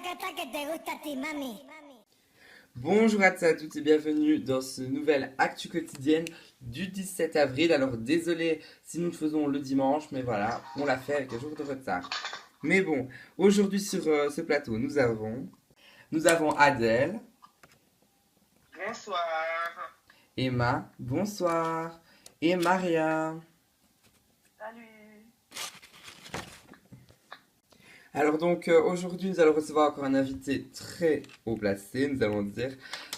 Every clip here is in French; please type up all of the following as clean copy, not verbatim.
tacata que te gusta a ti, mami. Bonjour à tous et à toutes et bienvenue dans ce nouvel Actu quotidienne du 17 avril. Alors désolé si nous le faisons le dimanche, mais voilà, on l'a fait avec un jour de retard. Mais bon, aujourd'hui sur ce plateau, nous avons Adèle, Bonsoir. Emma, bonsoir, et Maria. Salut. Alors donc aujourd'hui nous allons recevoir encore un invité très haut placé, nous allons dire.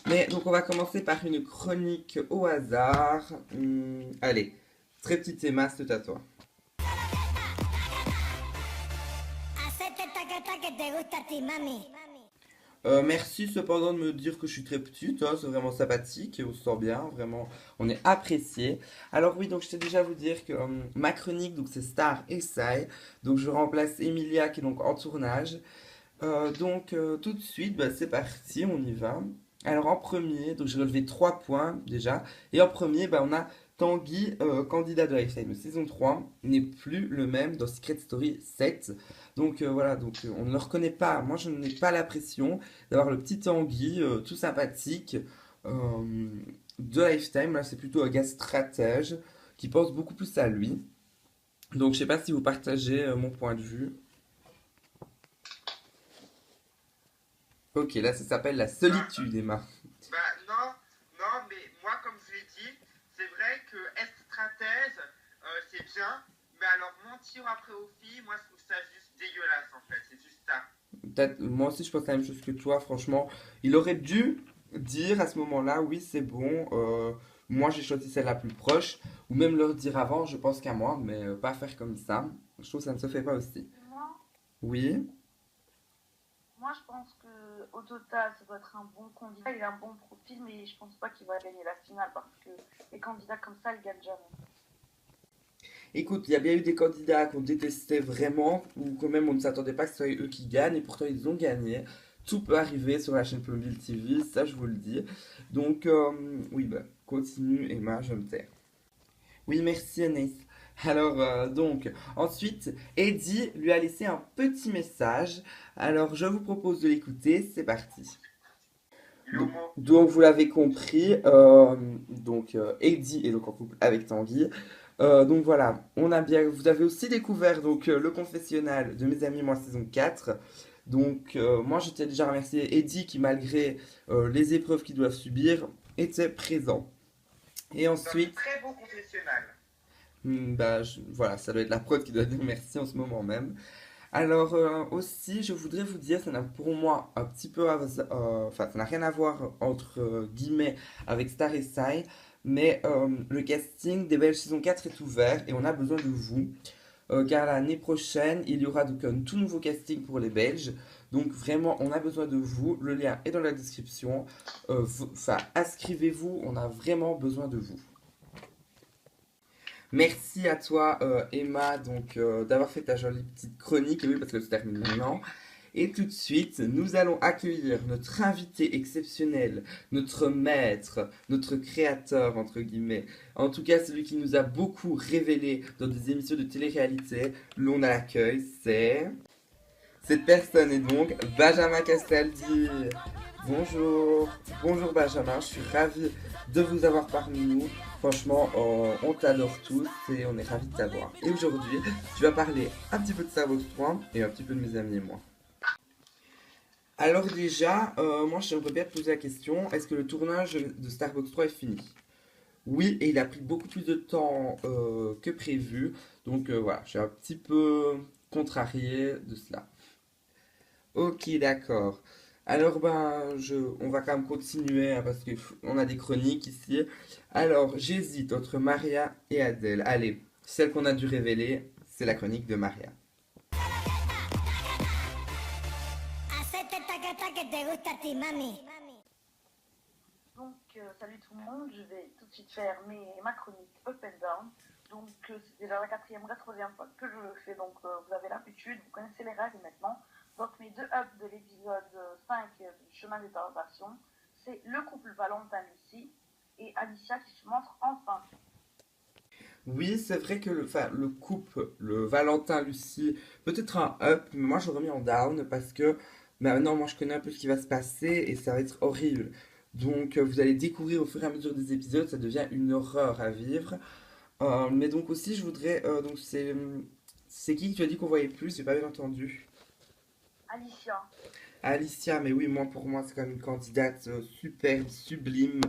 Mais donc on va commencer par une chronique au hasard. Allez, très petite Emma, c'est à toi. Hacete tacata que te gusta a ti, mami. Merci cependant de me dire que je suis très petite, hein, c'est vraiment sympathique et on se sent bien, vraiment, on est apprécié. Alors oui, donc je t'ai déjà vous dire que ma chronique, donc c'est Star et Sai, donc je remplace Emilia qui est donc en tournage. Tout de suite, bah, c'est parti, on y va. Alors en premier, donc j'ai relevé 3 points déjà, et en premier, bah, on a Tanguy, candidat de Lifetime saison 3, n'est plus le même dans Secret Story 7. Voilà, on ne le reconnaît pas. Moi, je n'ai pas l'impression d'avoir le petit Tanguy tout sympathique euh, de Lifetime. Là, c'est plutôt un gars stratège qui pense beaucoup plus à lui. Donc, je sais pas si vous partagez mon point de vue. Ok, là, ça s'appelle la Bah, solitude, Emma. non, non, mais moi, comme je l'ai dit, c'est vrai que être stratège, c'est bien, mais alors mentir après aux filles, moi, je trouve ça juste dégueulasse, en fait. C'est juste ça. Peut-être, moi aussi, je pense la même chose que toi, franchement. Il aurait dû dire à ce moment-là, oui, c'est bon, moi j'ai choisi celle la plus proche, ou même leur dire avant, je pense qu'à moi, mais pas faire comme ça. Je trouve que ça ne se fait pas aussi. Moi, Oui. moi, je pense que au total, ça doit être un bon candidat. Il a un bon profil, mais je pense pas qu'il va gagner la finale parce que les candidats comme ça, ils gagnent jamais. Écoute, il y a bien eu des candidats qu'on détestait vraiment, ou quand même on ne s'attendait pas que ce soit eux qui gagnent, et pourtant ils ont gagné. Tout peut arriver sur la chaîne Plombil TV, ça je vous le dis. Oui, bah, continue Emma, je me tais. Oui, merci Anaïs. Ensuite, Eddie lui a laissé un petit message. Alors, je vous propose de l'écouter. C'est parti. Il est homo. Vous l'avez compris, Eddie est donc en couple avec Tanguy. Voilà, vous avez aussi découvert le confessionnal de mes amis moi saison 4. Moi je tiens déjà à remercier Eddie qui malgré les épreuves qu'il doit subir était présent. Et Dans de ensuite, très beaux confessionnal. voilà, ça doit être la prod qui doit dire merci en ce moment même. Alors aussi, je voudrais vous dire, ça n'a pour moi un petit peu, enfin, ça n'a rien à voir entre guillemets avec Star et Sai, mais le casting des Belges saison 4 est ouvert et on a besoin de vous, car l'année prochaine, il y aura donc un tout nouveau casting pour les Belges. Donc vraiment, on a besoin de vous. Le lien est dans la description. Enfin, inscrivez-vous, on a vraiment besoin de vous. Merci à toi, Emma, d'avoir fait ta jolie petite chronique. Et oui, parce que se termine maintenant. Et tout de suite, nous allons accueillir notre invité exceptionnel, notre maître, notre créateur, entre guillemets. En tout cas, celui qui nous a beaucoup révélé dans des émissions de télé-réalité. L'on a l'accueil, c'est... Cette personne est donc Benjamin Castaldi. Bonjour, bonjour Benjamin, je suis ravi de vous avoir parmi nous. Franchement, on t'adore tous et on est ravis de t'avoir. Et aujourd'hui, tu vas parler un petit peu de Starbucks 3 et un petit peu de mes amis et moi. Alors déjà, moi j'aimerais bien te poser la question, est-ce que le tournage de Starbucks 3 est fini? Oui, et il a pris beaucoup plus de temps que prévu. Voilà, je suis un petit peu contrarié de cela. Ok, d'accord. Alors on va quand même continuer hein, parce qu'on a des chroniques ici. Alors, j'hésite entre Maria et Adèle. Allez, celle qu'on a dû révéler, c'est la chronique de Maria. Hacete tacata que te gusta a ti, mami. Donc, salut tout le monde. Je vais tout de suite faire ma chronique Up and Down. Donc, c'est déjà la quatrième ou la troisième fois que je le fais. Donc, vous avez l'habitude, vous connaissez les règles maintenant. Donc, mes deux ups de l'épisode 5 du chemin des tentations, c'est le couple Valentin-Lucie et Alicia qui se montre enfin. Oui, c'est vrai que le couple, le Valentin-Lucie, peut-être un up, mais moi j'aurais mis en down parce que Maintenant, moi, je connais un peu ce qui va se passer et ça va être horrible. Donc, vous allez découvrir au fur et à mesure des épisodes, ça devient une horreur à vivre. Mais donc aussi, je voudrais... donc, c'est qui que tu as dit qu'on voyait plus? J'ai pas bien entendu. Alicia. Alicia, mais oui, pour moi, c'est quand même une candidate superbe, sublime.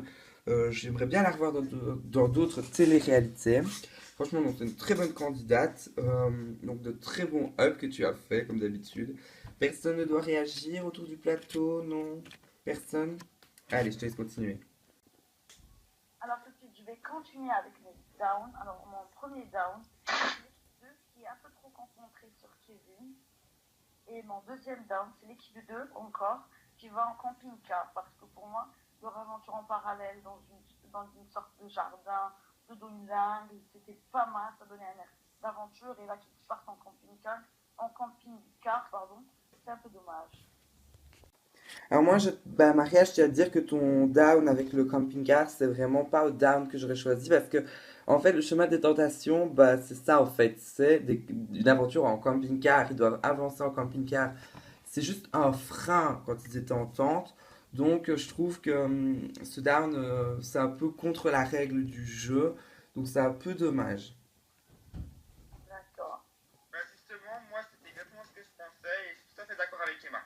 J'aimerais bien la revoir dans d'autres télé-réalités. Franchement, donc, c'est une très bonne candidate. Donc, de très bons ups que tu as fait, comme d'habitude. Personne ne doit réagir autour du plateau, non? Personne? Allez, je te laisse continuer. Alors tout de suite, je vais continuer avec mes downs. Alors mon premier down, c'est l'équipe 2 qui est un peu trop concentrée sur Kevin. Et mon deuxième down, c'est l'équipe 2 encore, qui va en camping-car. Parce que pour moi, leur aventure en parallèle dans une sorte de jardin, de Doingling, c'était pas mal, ça donnait un air d'aventure. Et là, qu'ils partent en camping-car, pardon, c'est un peu dommage. Alors moi, Maria, je tiens à te dire que ton down avec le camping-car, c'est vraiment pas le down que j'aurais choisi parce que, en fait, le chemin des tentations, bah, c'est ça, en fait. Une aventure en camping-car. Ils doivent avancer en camping-car. C'est juste un frein quand ils étaient en tente. Donc, je trouve que ce down, c'est un peu contre la règle du jeu. Donc, c'est un peu dommage. D'accord. Bah justement, moi, c'était exactement ce que je pensais et je suis tout à fait d'accord avec Emma.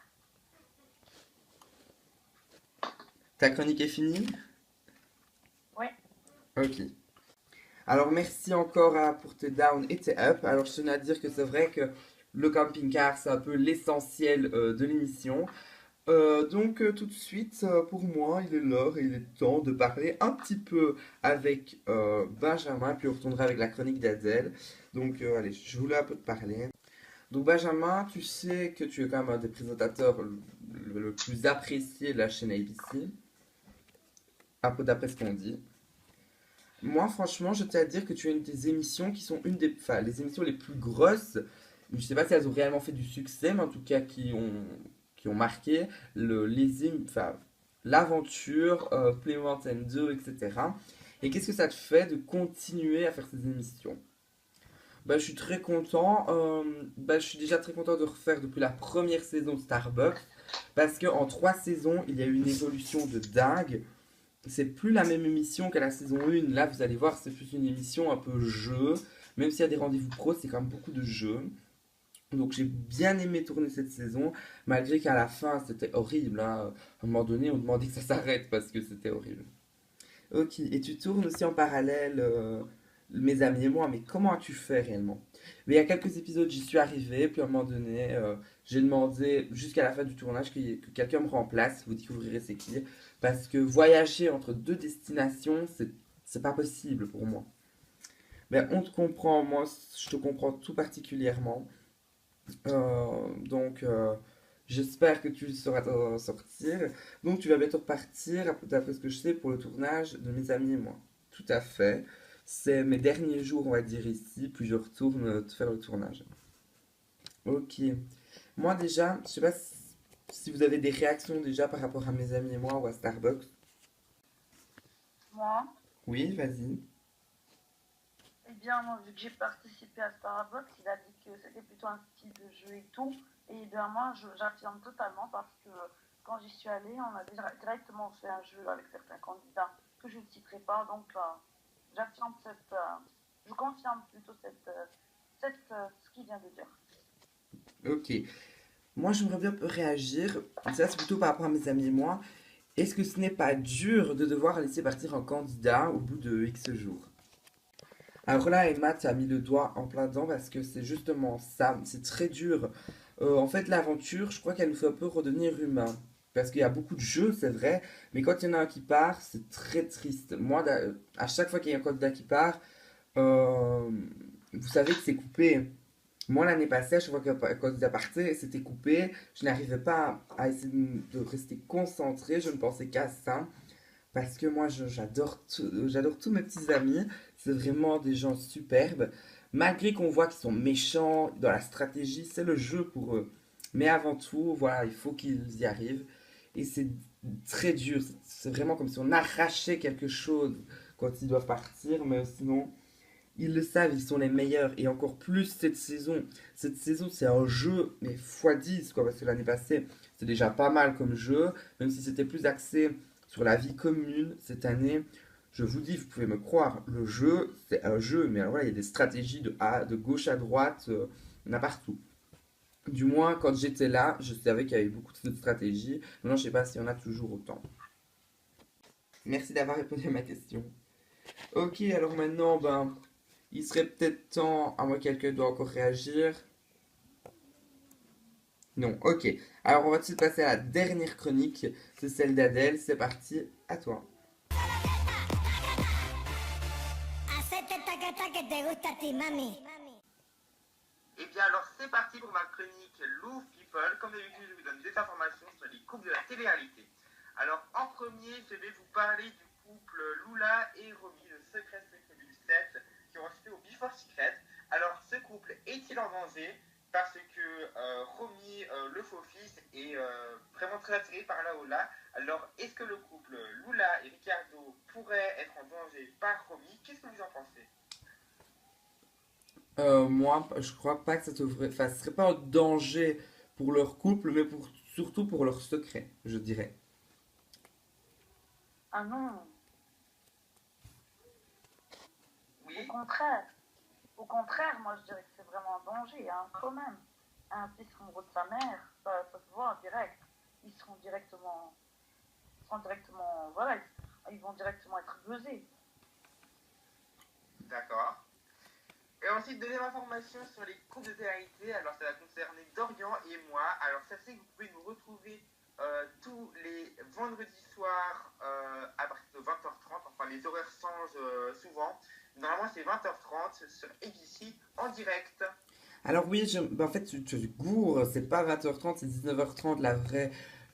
Ta chronique est finie? Oui. Ok. Alors merci encore pour tes down et tes up. Alors je tenais à dire que c'est vrai que le camping-car c'est un peu l'essentiel de l'émission. Donc tout de suite, pour moi, il est l'heure et il est temps de parler un petit peu avec Benjamin, puis on retournera avec la chronique d'Adèle. Donc allez, je voulais un peu te parler. Donc Benjamin, tu sais que tu es quand même un des présentateurs le plus apprécié de la chaîne ABC, un peu d'après ce qu'on dit. Moi, franchement, je tiens à dire que tu as une des émissions qui sont enfin, les émissions les plus grosses. Je sais pas si elles ont réellement fait du succès, mais en tout cas qui ont marqué enfin, l'aventure, Play Mountain 2, etc. Et qu'est-ce que ça te fait de continuer à faire ces émissions? Bah, je suis très content. Bah, je suis déjà très content de refaire depuis la première saison de Starbucks. Parce qu'en 3 saisons, il y a eu une évolution de dingue. C'est plus la même émission qu'à la saison 1. Là, vous allez voir, c'est plus une émission un peu jeu. Même s'il y a des rendez-vous pro, c'est quand même beaucoup de jeux. Donc j'ai bien aimé tourner cette saison, malgré qu'à la fin c'était horrible, hein. À un moment donné, on demandait que ça s'arrête parce que c'était horrible. Ok, et tu tournes aussi en parallèle Mes amis et moi, mais comment as-tu fait réellement? Mais il y a quelques épisodes, j'y suis arrivé, puis à un moment donné, j'ai demandé jusqu'à la fin du tournage que quelqu'un me remplace, vous découvrirez c'est qui, parce que voyager entre deux destinations, c'est pas possible pour moi. Mais on te comprend, moi je te comprends tout particulièrement. Donc, j'espère que tu sauras t'en sortir. Donc, tu vas bientôt repartir, d'après ce que je sais, pour le tournage de Mes amis et moi. Tout à fait. C'est mes derniers jours, on va dire, ici, puis je retourne faire le tournage. Ok. Moi, déjà, je sais pas si vous avez des réactions déjà par rapport à Mes amis et moi ou à Starbucks. Moi, Oui, vas-y. eh bien, moi, vu que j'ai participé à Starbucks, il a dit que c'était plutôt un style de jeu et tout. Et eh bien, moi, j'affirme totalement parce que quand j'y suis allée, on a directement fait un jeu avec certains candidats que je ne citerai pas. Donc, j'affirme je confirme plutôt ce qu'il vient de dire. Ok. Moi, j'aimerais bien réagir. Ça, c'est plutôt par rapport à Mes amis et moi. Est-ce que ce n'est pas dur de devoir laisser partir un candidat au bout de X jours? Alors là, Emma, tu as mis le doigt en plein dedans parce que c'est justement ça, c'est très dur. En fait, l'aventure, je crois qu'elle nous fait un peu redevenir humain. Parce qu'il y a beaucoup de jeux, c'est vrai, mais quand il y en a un qui part, c'est très triste. Moi, à chaque fois qu'il y a un candidat qui part, euh, vous savez que c'est coupé. Moi, l'année passée, à chaque fois qu'un candidat partait, c'était coupé. Je n'arrivais pas à essayer de rester concentré, je ne pensais qu'à ça. Parce que moi, j'adore tous mes petits amis. C'est vraiment des gens superbes. Malgré qu'on voit qu'ils sont méchants dans la stratégie, c'est le jeu pour eux. Mais avant tout, voilà, il faut qu'ils y arrivent. Et c'est très dur. C'est vraiment comme si on arrachait quelque chose quand ils doivent partir. Mais sinon, Ils le savent, ils sont les meilleurs. Et encore plus cette saison. Cette saison, c'est un jeu, mais x10, quoi. Parce que l'année passée, c'était déjà pas mal comme jeu. Même si c'était plus axé sur la vie commune, cette année, je vous dis, vous pouvez me croire, le jeu, c'est un jeu. Mais alors voilà, il y a des stratégies de gauche à droite, il y en a partout. Du moins, quand j'étais là, je savais qu'il y avait beaucoup de stratégies. Maintenant, je sais pas s'il y en a toujours autant. Merci d'avoir répondu à ma question. Ok, alors maintenant, ben, il serait peut-être temps, à moins que quelqu'un doit encore réagir. Non, ok. Alors on va tout de suite passer à la dernière chronique, c'est celle d'Adèle. C'est parti, à toi. Hacete taca que te gusta a ti, mami. Et bien alors c'est parti pour ma chronique Love People. Comme d'habitude, je vous donne des informations sur les couples de la télé-réalité. Alors en premier, je vais vous parler du couple Lula et Romy, le secret du 7, qui ont participé au Before Secret. Alors ce couple est-il en danger? Parce que Romy, le faux-fils, est vraiment très attiré par la Ola. Alors est-ce que le couple Lula et Ricardo pourrait être en danger par Romy? Qu'est-ce que vous en pensez? Moi, je crois pas que ça devrait, enfin, ce serait pas un danger pour leur couple, mais surtout pour leur secret, je dirais. Ah non, au Oui. contraire. Au contraire, moi je dirais que c'est vraiment un danger, hein, quand même. Un fils amoureux de sa mère, ça se voit en direct. Ils seront directement, voilà, ils vont directement être buzzés. D'accord. Et ensuite, deuxième information sur les cours de télé-réalité. Alors, ça va concerner Dorian et moi. Alors, sachez que vous pouvez nous retrouver tous les vendredis soirs à partir de 20h30. Enfin, les horaires changent souvent. Normalement, c'est 20h30 sur ABC en direct. Alors oui, ben, en fait, tu gourres, c'est pas 20h30, c'est 19h30,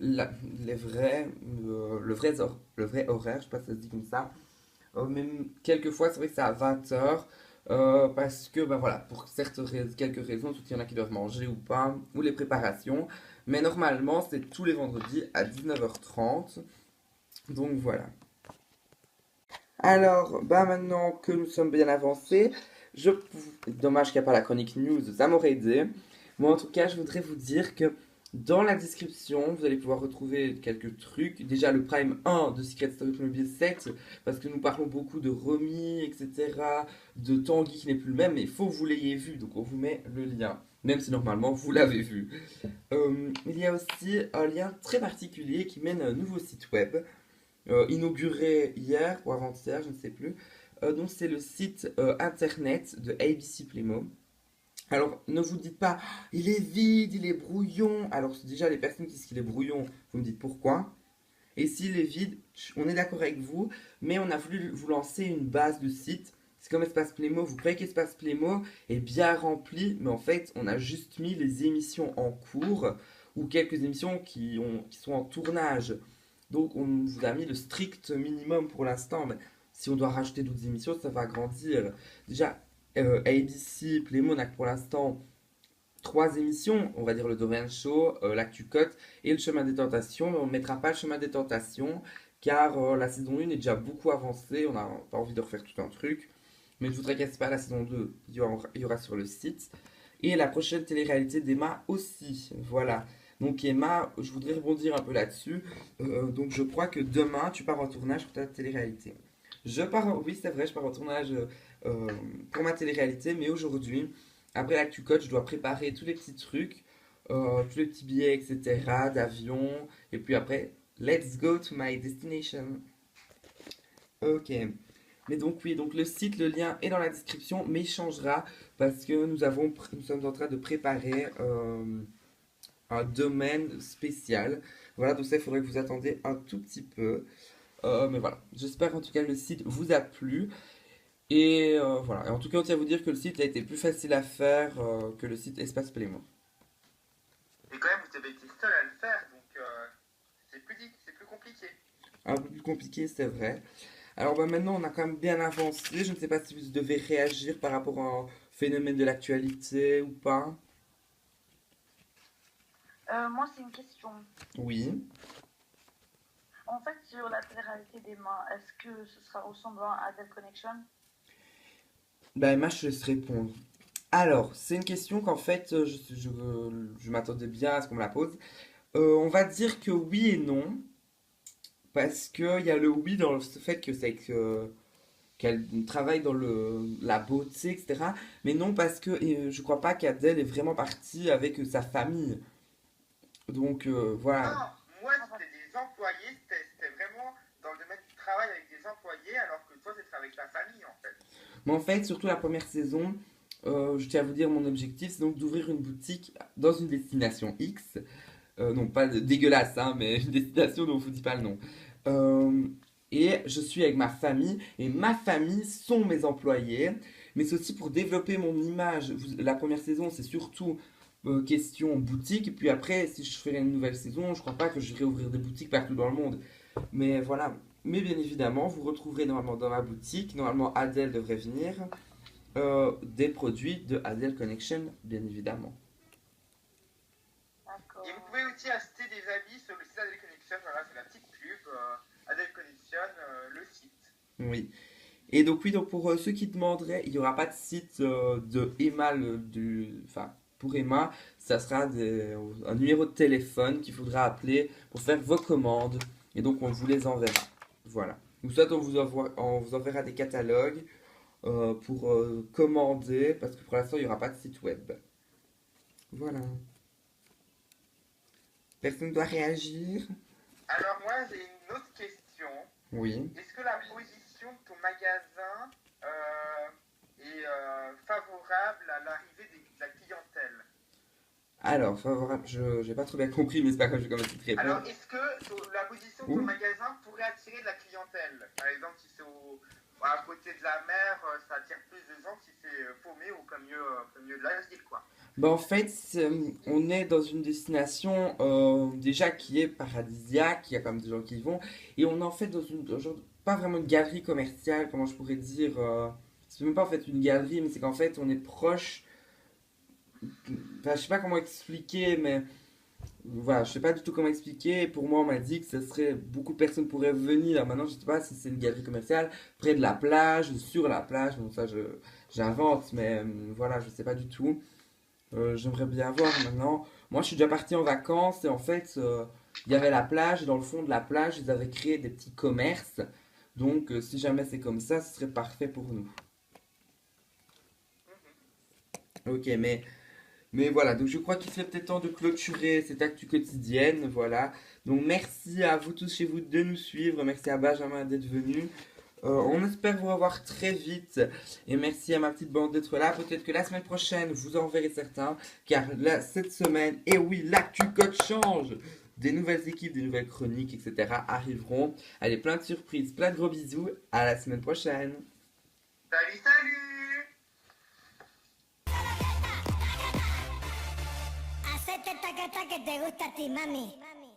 les vrais, le vrai horaire, je sais pas si ça se dit comme ça. Même quelquefois, c'est vrai que c'est à 20h, parce que, ben voilà, pour quelques raisons, tout il y en a qui doivent manger ou pas, ou les préparations. Mais normalement, c'est tous les vendredis à 19h30. Donc voilà. Alors, bah maintenant que nous sommes bien avancés, dommage qu'il n'y a pas la chronique news, ça m'aurait aidé. Moi, en tout cas, je voudrais vous dire que dans la description, vous allez pouvoir retrouver quelques trucs. Déjà, le Prime 1 de Secret Story Playmobil 7, parce que nous parlons beaucoup de Romy, etc., de Tanguy qui n'est plus le même, mais il faut que vous l'ayez vu, donc on vous met le lien, même si normalement vous l'avez vu. Il y a aussi un lien très particulier qui mène à un nouveau site web inauguré hier ou avant-hier, je ne sais plus. Donc c'est le site internet de ABC Playmo. Alors ne vous dites pas, il est vide, il est brouillon. Alors déjà les personnes qui disent qu'il est brouillon, vous me dites pourquoi. Et s'il est vide, on est d'accord avec vous, mais on a voulu vous lancer une base de site. C'est comme Espace Playmo, vous croyez qu'Espace Playmo est bien rempli, mais en fait on a juste mis les émissions en cours ou quelques émissions qui sont en tournage. Donc on vous a mis le strict minimum pour l'instant, mais si on doit rajouter d'autres émissions, ça va grandir. Déjà, ABC, Playmo n'a que pour l'instant trois émissions, on va dire le Dorian Show, l'Actu Cut et le Chemin des Tentations, mais on ne mettra pas le Chemin des Tentations, car la saison 1 est déjà beaucoup avancée, on n'a pas envie de refaire tout un truc, mais je voudrais qu'elle pas la saison 2, il y aura sur le site. Et la prochaine télé-réalité d'Emma aussi, voilà. Donc Emma, je voudrais rebondir un peu là-dessus. Donc je crois que demain, tu pars en tournage pour ta télé-réalité. Oui c'est vrai, je pars en tournage pour ma télé-réalité, mais aujourd'hui, après l'actu coach, je dois préparer tous les petits trucs, tous les petits billets, etc., d'avion, et puis après, let's go to my destination. Ok. Mais donc oui, donc le site, le lien est dans la description, mais il changera parce que nous sommes en train de préparer un domaine spécial. Voilà, donc ça, il faudrait que vous attendiez un tout petit peu. Mais voilà, j'espère en tout cas que le site vous a plu. Et voilà, et en tout cas, on tient à vous dire que le site a été plus facile à faire que le site Espace Plément. Et quand même, vous avez été seul à le faire, donc c'est plus compliqué. Un peu plus compliqué, c'est vrai. Alors bah, maintenant, on a quand même bien avancé. Je ne sais pas si vous devez réagir par rapport à un phénomène de l'actualité ou pas. Moi, c'est une question. Oui. En fait, sur la télé-réalité d'Emma, est-ce que ce sera ressemblant à Adele Connection? Ben, Emma, je te laisse répondre. Alors, c'est une question qu'en fait, je m'attendais bien à ce qu'on me la pose. On va dire que oui et non, parce qu'il y a le oui dans le fait que c'est qu'elle travaille dans la beauté, etc. Mais non, parce que je crois pas qu'Adèle est vraiment partie avec sa famille. Donc, voilà. Non, moi Ah, c'était des employés, c'était vraiment dans le domaine du travail avec des employés, alors que toi c'était avec ta famille en fait. Mais en fait, surtout la première saison, je tiens à vous dire mon objectif, c'est donc d'ouvrir une boutique dans une destination X. Non, pas dégueulasse, hein, mais une destination dont on vous dit pas le nom. Euh, et je suis avec ma famille, et ma famille sont mes employés. Mais c'est aussi pour développer mon image. La première saison, c'est surtout question boutique. Et puis après, si je ferai une nouvelle saison, je crois pas que j'irai ouvrir des boutiques partout dans le monde. Mais voilà. Mais bien évidemment, vous retrouverez normalement dans ma boutique, normalement Adèle devrait venir, des produits de Adèle Connection, bien évidemment. d'accord. Et vous pouvez aussi acheter des habits sur le site Adèle Connection, voilà, c'est la petite pub, Adèle Connection, le site. Oui. Et donc oui, donc pour ceux qui demanderaient, il n'y aura pas de site de Emma, enfin pour Emma, ça sera un numéro de téléphone qu'il faudra appeler pour faire vos commandes. Et donc on vous les enverra. Voilà. Ou soit on vous enverra des catalogues pour commander, parce que pour l'instant il n'y aura pas de site web. Voilà. Personne doit réagir? Alors moi j'ai une autre question. Oui. Est-ce que la position de ton magasin est favorable à l'arrivée de la clientèle? Alors, favorable, je j'ai pas trop bien compris, mais c'est pas grave, je vais quand même essayer de Alors, répondre. est-ce que la position de ton Ouh. magasin pourrait attirer de la clientèle? Par exemple, si c'est à côté de la mer, ça attire plus de gens que si c'est paumé ou au milieu de la ville, quoi. Bah en fait, on est dans une destination déjà qui est paradisiaque, il y a quand même des gens qui y vont, et on est en fait dans genre, pas vraiment une galerie commerciale, comment je pourrais dire, c'est même pas en fait une galerie, mais c'est qu'en fait on est proche, enfin je sais pas comment expliquer, mais voilà, je sais pas du tout comment expliquer, pour moi on m'a dit que ça serait, beaucoup de personnes pourraient venir, maintenant je sais pas si c'est une galerie commerciale, près de la plage, sur la plage, bon ça j'invente, mais voilà, je sais pas du tout. J'aimerais bien voir maintenant. Moi, je suis déjà parti en vacances et en fait, il y avait la plage et dans le fond de la plage, ils avaient créé des petits commerces. Donc, si jamais c'est comme ça, ce serait parfait pour nous. Ok, mais voilà. Donc, je crois qu'il serait peut-être temps de clôturer cette actu quotidienne. Voilà. Donc, merci à vous tous chez vous de nous suivre. Merci à Benjamin d'être venu. On espère vous revoir très vite. Et merci à ma petite bande d'être là. Peut-être que la semaine prochaine, vous en verrez certains. Car là, cette semaine, et oui, l'actu code change. Des nouvelles équipes, des nouvelles chroniques, etc. arriveront. Allez, plein de surprises, plein de gros bisous. À la semaine prochaine. Salut, salut! Hacete taca que te gusta a ti, mami.